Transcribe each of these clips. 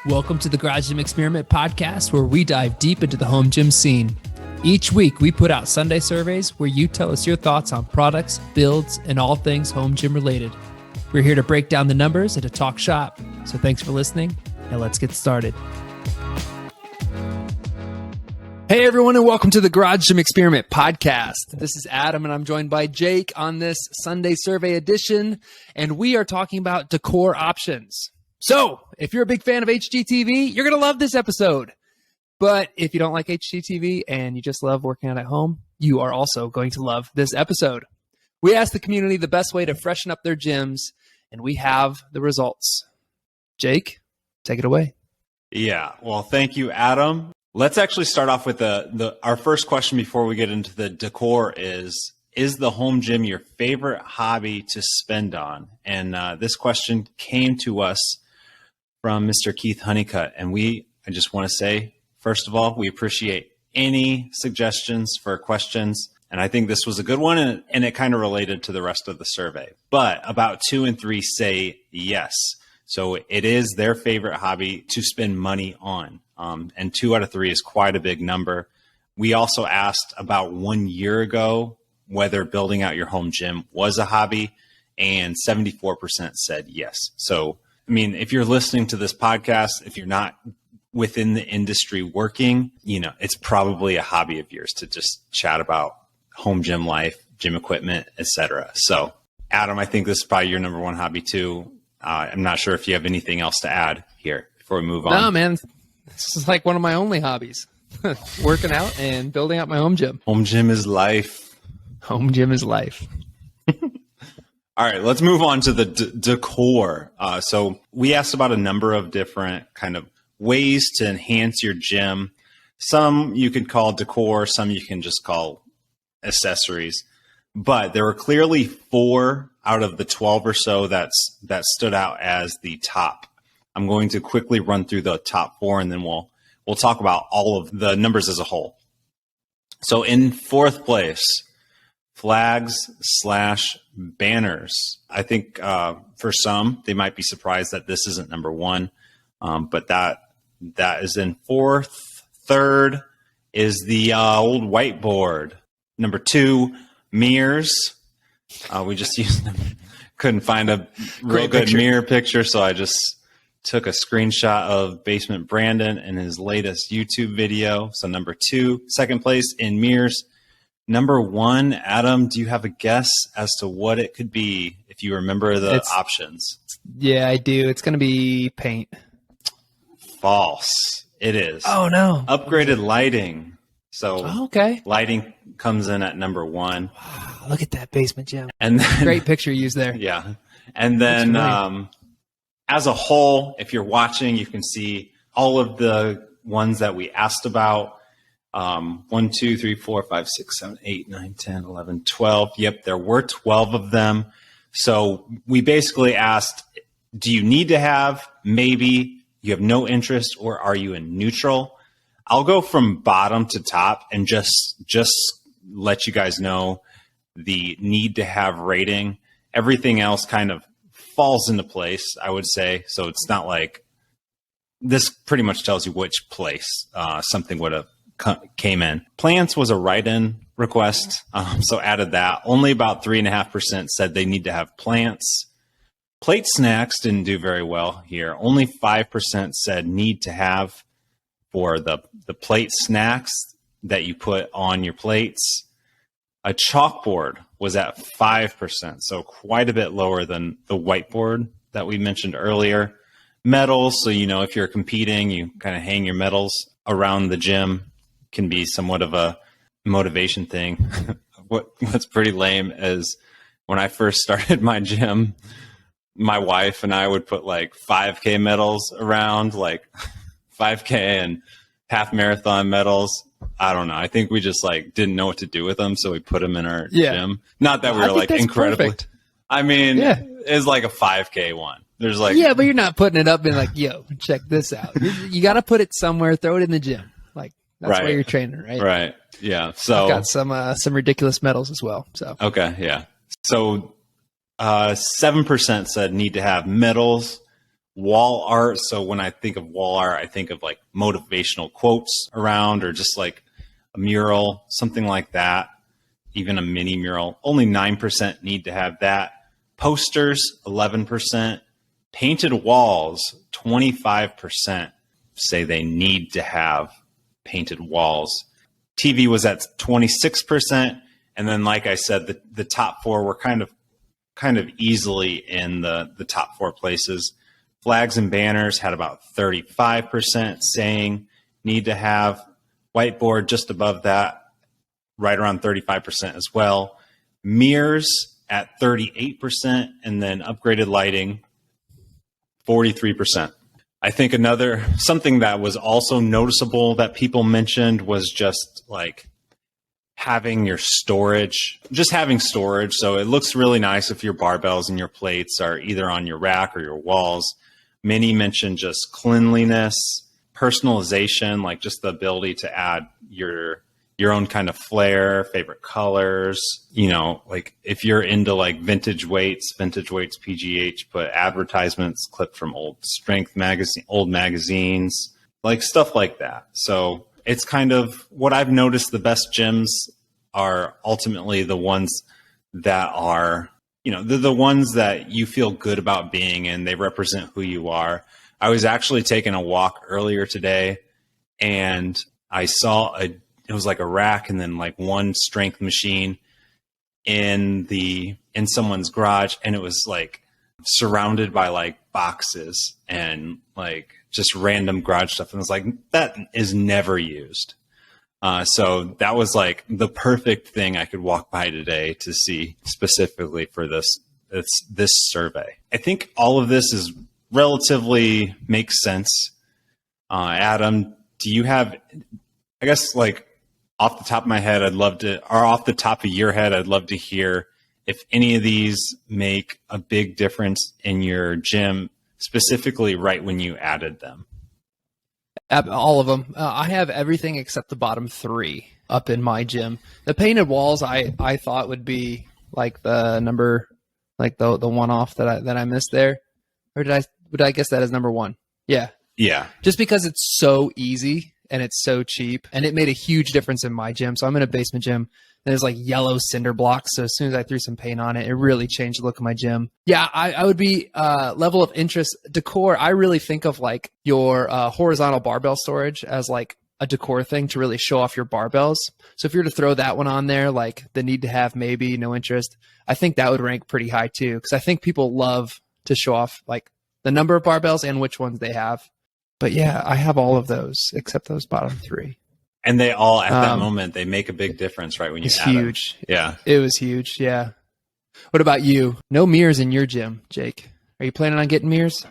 Welcome to the Garage Gym Experiment podcast, where we dive deep into the home gym scene. Each week, we put out Sunday surveys where you tell us your thoughts on products, builds, and all things home gym related. We're here to break down the numbers and to talk shop. So thanks for listening, and let's get started. Hey everyone, and welcome to the Garage Gym Experiment podcast. This is Adam, and I'm joined by Jake on this Sunday survey edition, and we are talking about decor options. So, if you're a big fan of HGTV, you're going to love this episode. But if you don't like HGTV and you just love working out at home, you are also going to love this episode. We asked the community the best way to freshen up their gyms, and we have the results. Jake, take it away. Yeah, well, thank you, Adam. Let's actually start off with our first question before we get into the decor is the home gym your favorite hobby to spend on? And this question came to us from Mr. Keith Honeycutt. And I just want to say, first of all, we appreciate any suggestions for questions. And I think this was a good one, and it kind of related to the rest of the survey. But about 2 and 3 say yes. So it is their favorite hobby to spend money on. And 2 out of 3 is quite a big number. We also asked about 1 year ago whether building out your home gym was a hobby, and 74% said yes. So, I mean, if you're listening to this podcast, if you're not within the industry working, it's probably a hobby of yours to just chat about home gym life, gym equipment, etc. So, Adam, I think this is probably your number one hobby too. I'm not sure if you have anything else to add here before we move on. No, man, this is like one of my only hobbies, working out and building out my home gym. Home gym is life. Home gym is life. All right, let's move on to the decor. So we asked about a number of different kind of ways to enhance your gym. Some you could call decor, some you can just call accessories. But there were clearly 4 out of the 12 or so that stood out as the top. I'm going to quickly run through the top 4, and then we'll talk about all of the numbers as a whole. So in 4th place, flags/banners. I think for some, they might be surprised that this isn't number 1, but that is in 4th. 3rd is the old whiteboard. Number 2, mirrors. We just used them. Couldn't find a real good mirror picture, so I just took a screenshot of Basement Brandon in his latest YouTube video. So number 2, 2nd place in mirrors. Number 1, Adam, do you have a guess as to what it could be if you remember the options? Yeah, I do. It's going to be paint. False. It is. Oh, no. Upgraded lighting. So okay. Lighting comes in at number 1. Wow, look at that basement gym. And then, great picture used there. Yeah. And then as a whole, if you're watching, you can see all of the ones that we asked about. 1, 2, 3, 4, 5, 6, 7, 8, 9, 10, 11, 12. Yep, there were 12 of them. So we basically asked, do you need to have, maybe, you have no interest, or are you in neutral? I'll go from bottom to top and just let you guys know the need to have rating. Everything else kind of falls into place, I would say. So it's not like this pretty much tells you which place something would have came in. Plants was a write-in request, so added that. Only about 3.5% said they need to have plants. Plate snacks didn't do very well here. Only 5% said need to have for the plate snacks that you put on your plates. A chalkboard was at 5%, so quite a bit lower than the whiteboard that we mentioned earlier. Medals, so if you're competing, you kind of hang your medals around the gym. Can be somewhat of a motivation thing. What's pretty lame is when I first started my gym, my wife and I would put like 5K medals around, like 5K and half marathon medals. I don't know. I think we just didn't know what to do with them, so we put them in our gym. Not that we were incredibly. Perfect. I mean, it's like a 5K one. There's but you're not putting it up and yo, check this out. You got to put it somewhere. Throw it in the gym. That's why you're training, right? Right. Yeah. So I've got some ridiculous medals as well. So okay. Yeah. So 7% said need to have metals, wall art. So when I think of wall art, I think of like motivational quotes around, or just like a mural, something like that. Even a mini mural. Only 9% need to have that. Posters, 11%. Painted walls, 25% say they need to have painted walls. TV was at 26%. And then, like I said, the top four were kind of easily in the top four places. Flags and banners had about 35% saying need to have. Whiteboard just above that, right around 35% as well. Mirrors at 38%, and then upgraded lighting, 43%. I think something that was also noticeable that people mentioned was just like having your storage, just having storage. So it looks really nice if your barbells and your plates are either on your rack or your walls. Many mentioned just cleanliness, personalization, like just the ability to add your own kind of flair, favorite colors, like if you're into like vintage weights PGH, put advertisements clipped from old magazines, like stuff like that. So it's kind of what I've noticed. The best gyms are ultimately the ones that are, they're the ones that you feel good about being in. They represent who you are. I was actually taking a walk earlier today, and I saw it was like a rack and then like one strength machine in someone's garage, and it was like surrounded by like boxes and like just random garage stuff. And it's like, that is never used. So that was like the perfect thing I could walk by today to see specifically for this survey. I think all of this is relatively makes sense. Adam, do you have, I guess, like off the top of my head, off the top of your head, I'd love to hear if any of these make a big difference in your gym, specifically right when you added them. All of them. I have everything except the bottom three up in my gym. The painted walls, I thought would be like the number, like the one off that I missed there, or would I guess that as number one? Yeah. Yeah. Just because it's so easy and it's so cheap, and it made a huge difference in my gym. So I'm in a basement gym, and there's like yellow cinder blocks. So as soon as I threw some paint on it, it really changed the look of my gym. Yeah, I would be level of interest. Decor, I really think of like your horizontal barbell storage as like a decor thing to really show off your barbells. So if you were to throw that one on there, like the need to have maybe, no interest, I think that would rank pretty high too. Because I think people love to show off like the number of barbells and which ones they have. But yeah, I have all of those except those bottom three. And they all, at that moment, they make a big difference, right? When you add huge. Them. Yeah. It was huge. Yeah. What about you? No mirrors in your gym, Jake. Are you planning on getting mirrors?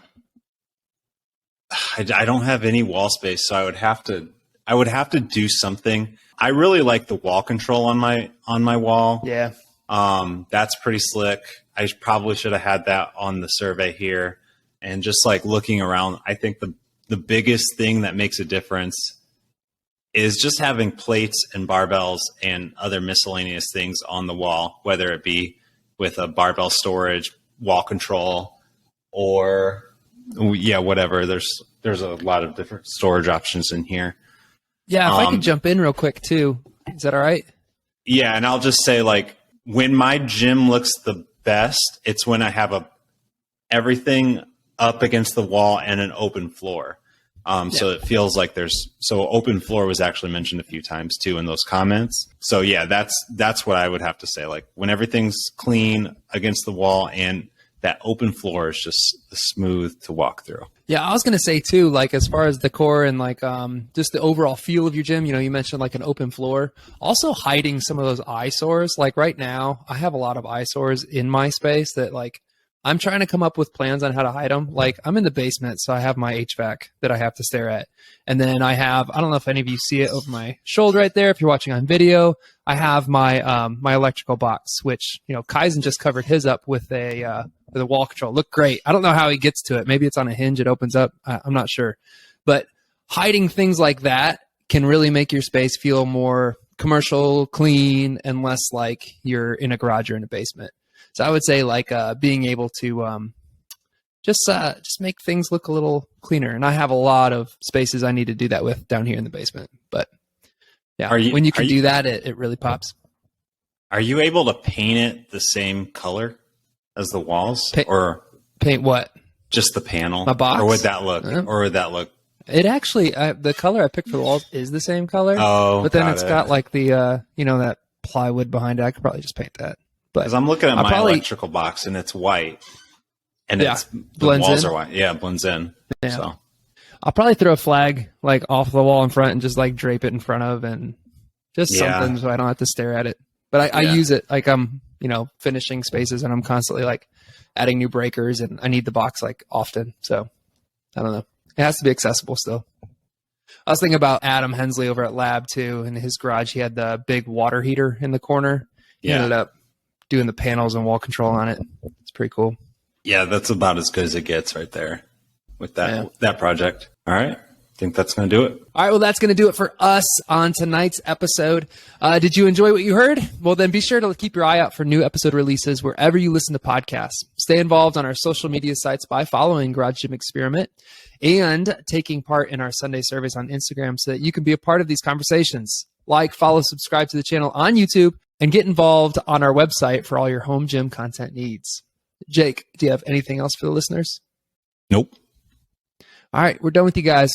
I don't have any wall space, so I would have to do something. I really like the wall control on my wall. Yeah. That's pretty slick. I probably should have had that on the survey here. And just like looking around, I think the biggest thing that makes a difference is just having plates and barbells and other miscellaneous things on the wall, whether it be with a barbell storage, wall control, or whatever. There's a lot of different storage options in here. Yeah, if I could jump in real quick too. Is that all right? Yeah, and I'll just say, like, when my gym looks the best, it's when I have everything up against the wall and an open floor. So it feels like open floor was actually mentioned a few times too in those comments. So yeah, that's what I would have to say. Like when everything's clean against the wall and that open floor is just smooth to walk through. Yeah, I was going to say too, like as far as decor and like just the overall feel of your gym, you mentioned like an open floor, also hiding some of those eyesores. Like right now, I have a lot of eyesores in my space that like I'm trying to come up with plans on how to hide them. Like I'm in the basement, so I have my HVAC that I have to stare at. And then I don't know if any of you see it over my shoulder right there. If you're watching on video, I have my my electrical box, which, Kaizen just covered his up with a wall control. Look great. I don't know how he gets to it. Maybe it's on a hinge. It opens up. I'm not sure. But hiding things like that can really make your space feel more commercial, clean, and less like you're in a garage or in a basement. So I would say like being able to just make things look a little cleaner. And I have a lot of spaces I need to do that with down here in the basement. But yeah, when you can do that, it really pops. Are you able to paint it the same color as the walls, or paint what? Just the panel, my box, or would that look? It actually, the color I picked for the walls is the same color. Oh, but then it's got like the that plywood behind it. I could probably just paint that. But because I'm looking at my electrical box and it's white, and the walls are white. Yeah, it blends in. Yeah. So I'll probably throw a flag like off the wall in front and just like drape it in front of, and just something so I don't have to stare at it. But I use it like I'm finishing spaces, and I'm constantly like adding new breakers, and I need the box like often. So I don't know. It has to be accessible still. I was thinking about Adam Hensley over at Lab too. In his garage, he had the big water heater in the corner. He ended up doing the panels and wall control on it. It's pretty cool. Yeah, that's about as good as it gets right there with that project. All right. I think that's going to do it. All right. Well, that's going to do it for us on tonight's episode. Did you enjoy what you heard? Well, then be sure to keep your eye out for new episode releases wherever you listen to podcasts. Stay involved on our social media sites by following Garage Gym Experiment and taking part in our Sunday surveys on Instagram so that you can be a part of these conversations. Like, follow, subscribe to the channel on YouTube, and get involved on our website for all your home gym content needs. Jake, do you have anything else for the listeners? Nope. All right. We're done with you guys.